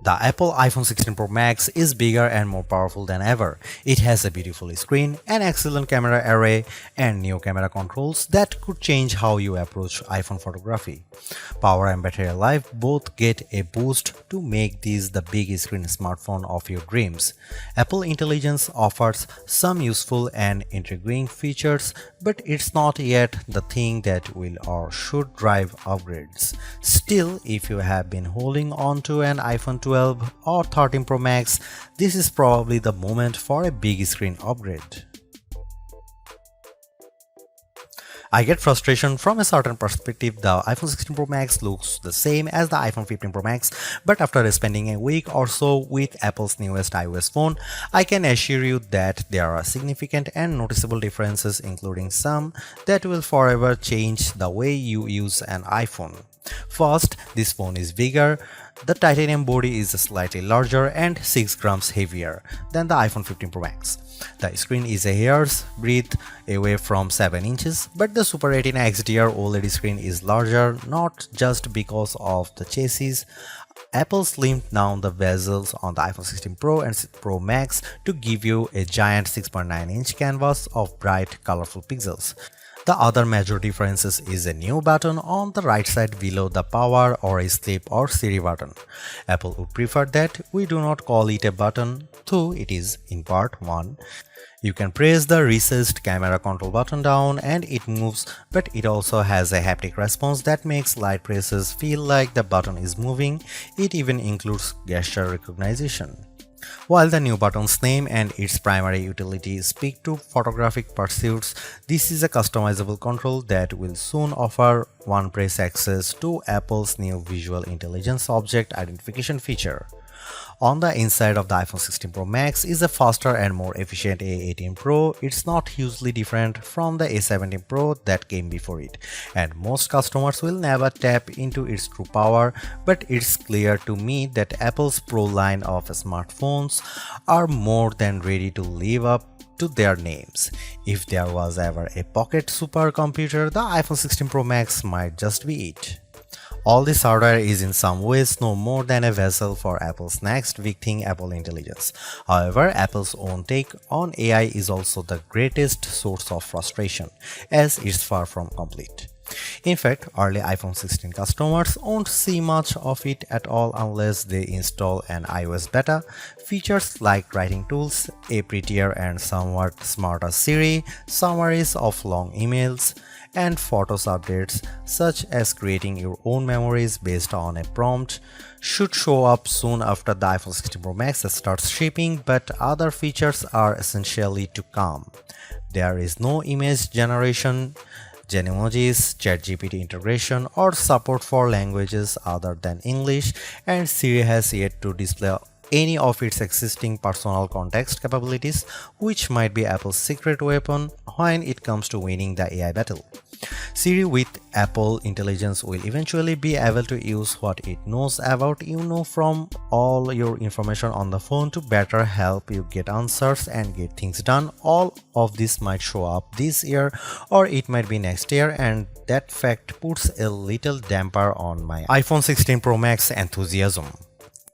The Apple iPhone 16 Pro Max is bigger and more powerful than ever. It has a beautiful screen, an excellent camera array, and new camera controls that could change how you approach iPhone photography. Power and battery life both get a boost to make this the big screen smartphone of your dreams. Apple Intelligence offers some useful and intriguing features, but it's not yet the thing that will or should drive upgrades. Still, if you have been holding on to an iPhone 12 or 13 Pro Max, this is probably the moment for a big screen upgrade. I get frustration from a certain perspective. The iPhone 16 Pro Max looks the same as the iPhone 15 Pro Max, but after spending a week or so with Apple's newest iOS phone, I can assure you that there are significant and noticeable differences, including some that will forever change the way you use an iPhone. First, this phone is bigger. The titanium body is slightly larger and 6 grams heavier than the iPhone 15 Pro Max. The screen is a hair's breadth away from 7 inches, but the Super Retina XDR OLED screen is larger, not just because of the chassis. Apple slimmed down the bezels on the iPhone 16 Pro and Pro Max to give you a giant 6.9-inch canvas of bright, colorful pixels. The other major difference is a new button on the right side below the power or a sleep or Siri button. Apple would prefer that we do not call it a button, though it is in part one. You can press the recessed camera control button down and it moves, but it also has a haptic response that makes light presses feel like the button is moving. It even includes gesture recognition. While the new button's name and its primary utility speak to photographic pursuits, this is a customizable control that will soon offer one-press access to Apple's new Visual Intelligence Object Identification feature. On the inside of the iPhone 16 Pro Max is a faster and more efficient A18 Pro. It's not hugely different from the A17 Pro that came before it, and most customers will never tap into its true power, but it's clear to me that Apple's Pro line of smartphones are more than ready to live up to their names. If there was ever a pocket supercomputer, the iPhone 16 Pro Max might just be it. All this hardware is in some ways no more than a vessel for Apple's next big thing, Apple Intelligence. However, Apple's own take on AI is also the greatest source of frustration, as it's far from complete. In fact, early iPhone 16 customers won't see much of it at all unless they install an iOS beta. Features like writing tools, a prettier and somewhat smarter Siri, summaries of long emails, and Photos updates such as creating your own memories based on a prompt should show up soon after the iPhone 16 Pro Max starts shipping, but other features are essentially to come. There is no image generation, Genmojis, ChatGPT integration, or support for languages other than English, and Siri has yet to display any of its existing personal context capabilities, which might be Apple's secret weapon when it comes to winning the AI battle. Siri with Apple Intelligence will eventually be able to use what it knows about you from all your information on the phone to better help you get answers and get things done. All of this might show up this year or it might be next year, and that fact puts a little damper on my iPhone 16 Pro Max enthusiasm.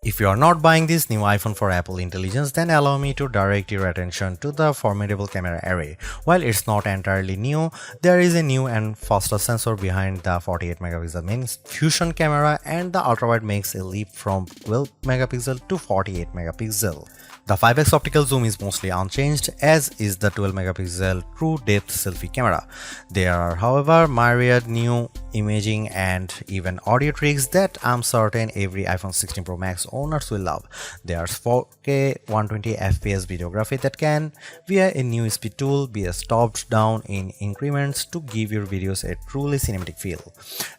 If you are not buying this new iPhone for Apple Intelligence, then allow me to direct your attention to the formidable camera array. While it's not entirely new, there is a new and faster sensor behind the 48 megapixel main fusion camera, and the ultrawide makes a leap from 12 megapixel to 48 megapixel. The 5x optical zoom is mostly unchanged, as is the 12 megapixel true depth selfie camera. There are, however, myriad new imaging and even audio tricks that I'm certain every iPhone 16 Pro Max owners will love. There's 4K 120fps videography that can, via a new speed tool, be stopped down in increments to give your videos a truly cinematic feel.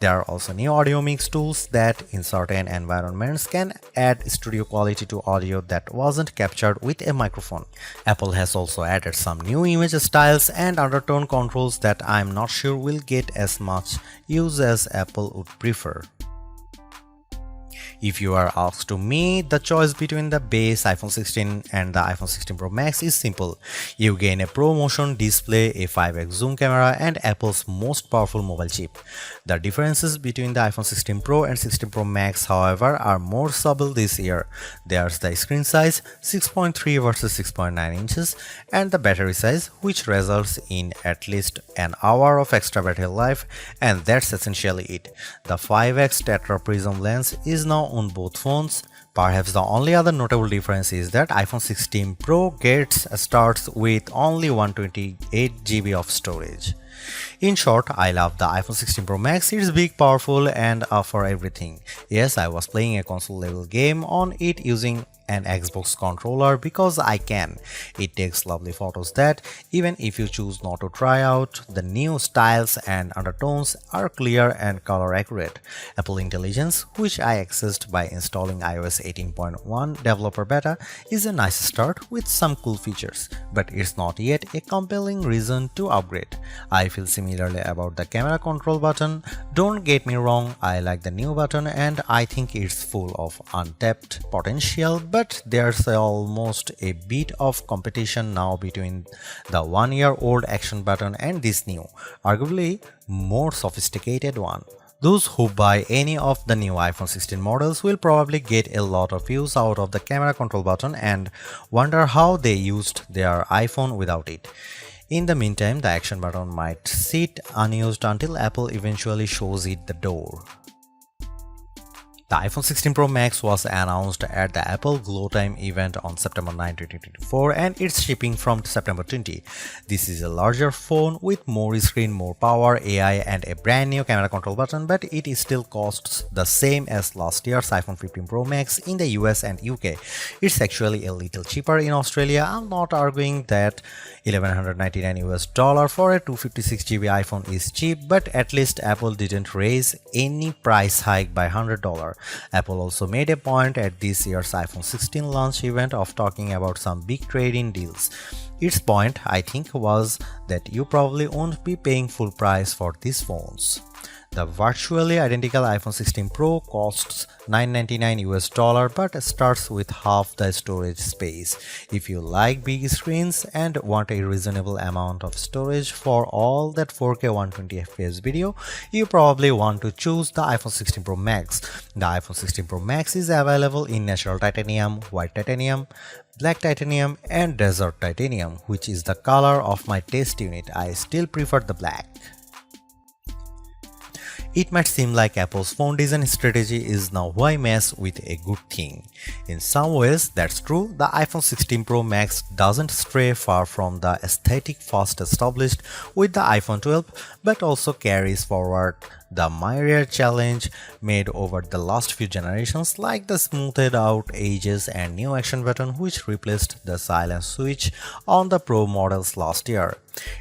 There are also new audio mix tools that in certain environments can add studio quality to audio that wasn't captured with a microphone. Apple has also added some new image styles and undertone controls that I'm not sure will get as much use as Apple would prefer. If you are asked to me, the choice between the base iPhone 16 and the iPhone 16 Pro Max is simple. You gain a Pro Motion display, a 5x zoom camera, and Apple's most powerful mobile chip. The differences between the iPhone 16 Pro and 16 Pro Max, however, are more subtle this year. There's the screen size, 6.3 versus 6.9 inches, and the battery size, which results in at least an hour of extra battery life, and that's essentially it. The 5x Tetra Prism lens is now on both phones. Perhaps the only other notable difference is that iPhone 16 Pro starts with only 128GB of storage. In short, I love the iPhone 16 Pro Max. It's big, powerful, and for everything. Yes, I was playing a console level game on it using an Xbox controller because I can. It takes lovely photos that, even if you choose not to try out, the new styles and undertones are clear and color accurate. Apple Intelligence, which I accessed by installing iOS 18.1 developer beta, is a nice start with some cool features, but it's not yet a compelling reason to upgrade. I feel similarly about the camera control button. Don't get me wrong, I like the new button and I think it's full of untapped potential, but there's almost a bit of competition now between the one-year-old action button and this new, arguably more sophisticated one. Those who buy any of the new iPhone 16 models will probably get a lot of use out of the camera control button and wonder how they used their iPhone without it. In the meantime, the action button might sit unused until Apple eventually shows it the door. The iPhone 16 Pro Max was announced at the Apple Glow Time event on September 9, 2024 and it's shipping from September 20. This is a larger phone with more screen, more power, AI and a brand new camera control button, but it still costs the same as last year's iPhone 15 Pro Max in the US and UK. It's actually a little cheaper in Australia. I'm not arguing that $1,199 for a 256GB iPhone is cheap, but at least Apple didn't raise any price hike by $100. Apple also made a point at this year's iPhone 16 launch event of talking about some big trade-in deals. Its point, I think, was that you probably won't be paying full price for these phones. The virtually identical iPhone 16 Pro costs $999 but starts with half the storage space. If you like big screens and want a reasonable amount of storage for all that 4K 120fps video, you probably want to choose the iPhone 16 Pro Max. The iPhone 16 Pro Max is available in natural titanium, white titanium, black titanium and desert titanium, which is the color of my test unit. I still prefer the black. It might seem like Apple's phone design strategy is now why mess with a good thing. In some ways, that's true. The iPhone 16 Pro Max doesn't stray far from the aesthetic first established with the iPhone 12, but also carries forward the myriad challenge made over the last few generations, like the smoothed out edges and new action button which replaced the silent switch on the Pro models last year.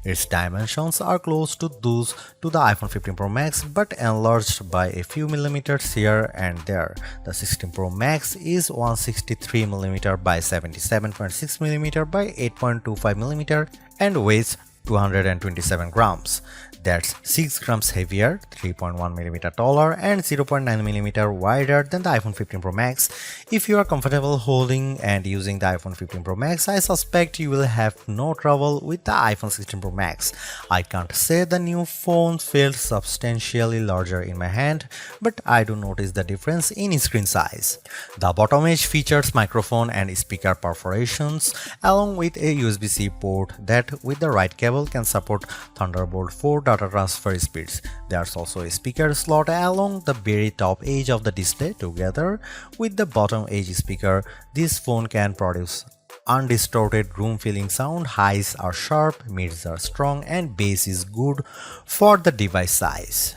Its dimensions are close to those to the iPhone 15 Pro Max but enlarged by a few millimeters here and there. The 16 Pro Max is 163mm by 77.6mm by 8.25mm and weighs 227 grams. That's 6 grams heavier, 3.1mm taller, and 0.9mm wider than the iPhone 15 Pro Max. If you are comfortable holding and using the iPhone 15 Pro Max, I suspect you will have no trouble with the iPhone 16 Pro Max. I can't say the new phone feels substantially larger in my hand, but I do notice the difference in screen size. The bottom edge features microphone and speaker perforations, along with a USB-C port that, with the right cable, can support Thunderbolt 4 data transfer speeds. There's also a speaker slot along the very top edge of the display. Together with the bottom edge speaker, this phone can produce undistorted room-filling sound. Highs are sharp, mids are strong, and bass is good for the device size.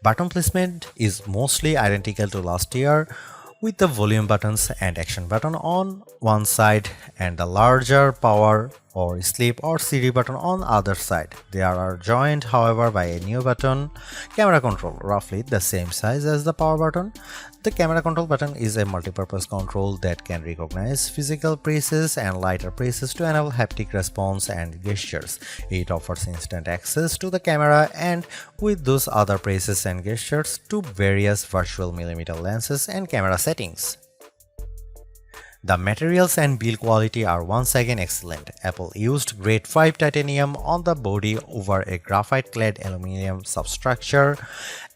Button placement is mostly identical to last year, with the volume buttons and action button on one side and the larger power or sleep or CD button on the other side. They are joined, however, by a new button, camera control, roughly the same size as the power button. The camera control button is a multi-purpose control that can recognize physical presses and lighter presses to enable haptic response and gestures. It offers instant access to the camera and with those other presses and gestures to various virtual millimeter lenses and camera settings. The materials and build quality are once again excellent. Apple used grade 5 titanium on the body over a graphite-clad aluminum substructure.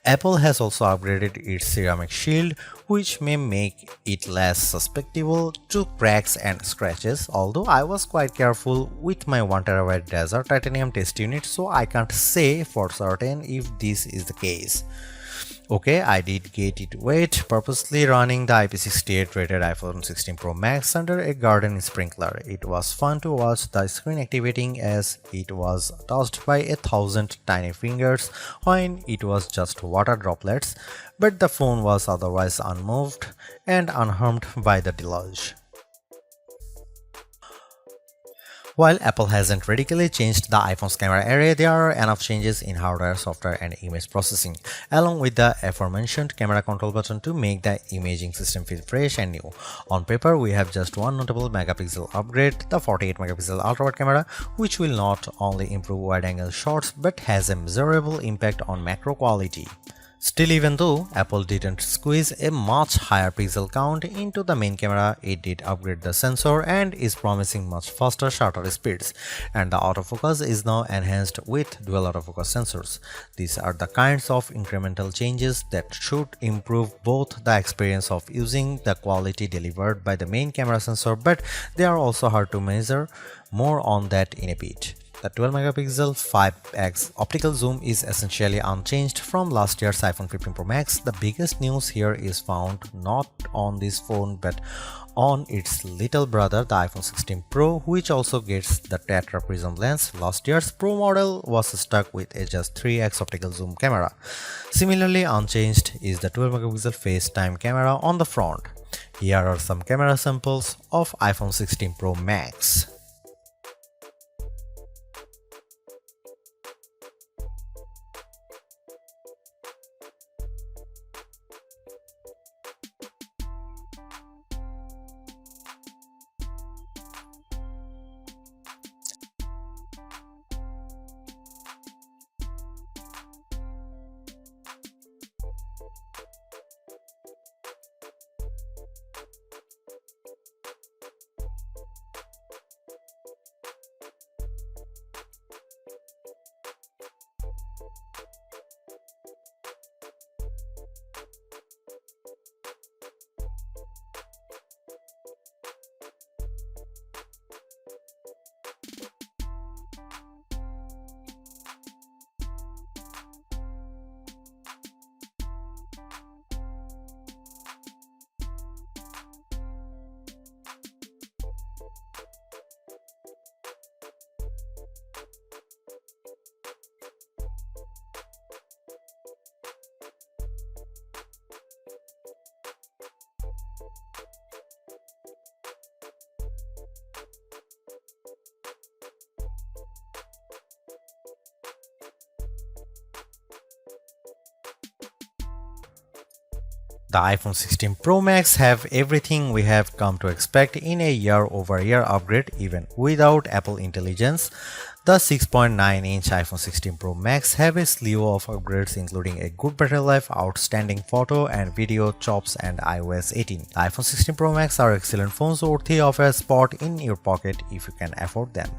Apple has also upgraded its ceramic shield, which may make it less susceptible to cracks and scratches, although I was quite careful with my 1TB Desert titanium test unit, so I can't say for certain if this is the case. Okay, I did get it wet, purposely running the IP68 rated iPhone 16 Pro Max under a garden sprinkler. It was fun to watch the screen activating as it was touched by 1,000 tiny fingers when it was just water droplets, but the phone was otherwise unmoved and unharmed by the deluge. While Apple hasn't radically changed the iPhone's camera array, there are enough changes in hardware, software, and image processing, along with the aforementioned camera control button to make the imaging system feel fresh and new. On paper, we have just one notable megapixel upgrade, the 48 megapixel ultra-wide camera, which will not only improve wide-angle shots but has a measurable impact on macro quality. Still, even though Apple didn't squeeze a much higher pixel count into the main camera, it did upgrade the sensor and is promising much faster shutter speeds, and the autofocus is now enhanced with dual autofocus sensors. These are the kinds of incremental changes that should improve both the experience of using the quality delivered by the main camera sensor, but they are also hard to measure. More on that in a bit. The 12 megapixel 5x optical zoom is essentially unchanged from last year's iPhone 15 Pro Max. The biggest news here is found not on this phone but on its little brother, the iPhone 16 Pro, which also gets the tetra prism lens. Last year's Pro model was stuck with a just 3x optical zoom camera. Similarly unchanged is the 12 megapixel FaceTime camera on the front. Here are some camera samples of iPhone 16 Pro Max. The iPhone 16 Pro Max have everything we have come to expect in a year-over-year upgrade even without Apple Intelligence. The 6.9-inch iPhone 16 Pro Max have a slew of upgrades including a good battery life, outstanding photo and video chops and iOS 18. The iPhone 16 Pro Max are excellent phones worthy of a spot in your pocket if you can afford them.